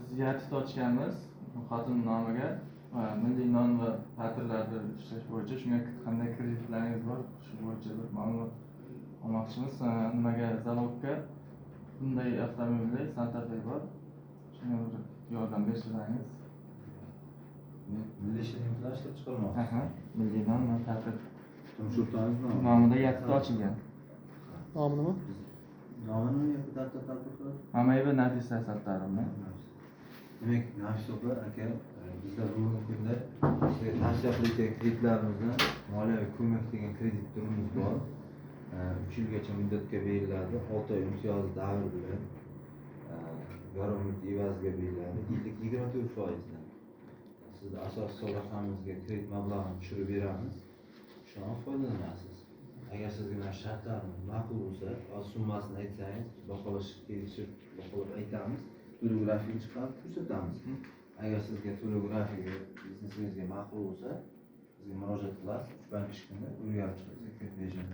sizga yaktita ochganmiz xotin nomiga. Milliy non va patirlarda ishlash bo'yicha shunga qanday kreditlaringiz bor? Shu bo'yicha bir ma'lumot olmoqchimiz. Nimaga zalogga bunday avtomobilda Santa Fe bor. Shunga bir yordam bersangiz. Milliy shirinliklar ishlab chiqarmoqchi. Milliy non va patir Turmush o'rtog'ingiz nomida yaktita ochilgan. Nomi nima? Nomini yoki tadbirkor? Mamayeva Nafisa Sattarovna. Demak, Nafisa opa aka, bizlar bugungi kunda sizga tavsiya qilayotgan kreditlarimizni moliyaviy ko'mak degan kredit turimiz bor. 3 yilgacha muddatga beriladi. 6 oy imtiyozli davr bilan garant evaziga beriladi. Yillik 24%dan. Sizni asosiy sohangizga kredit mablag'ini tushirib beramiz. Shundan foydalanasiz. Agar sizga mana shartlarimiz ma'qul bo'lsa, hozir summasini aytsangiz, baholashga kelishib, baholab aytamiz. To'lov grafigini chiqarib ko'rsatamiz. Agar sizga to'lov grafigi biznesingizga ma'qul bo'lsa, bizga murojaat qilasiz. 3 bank ishini o'rganib chiqasiz.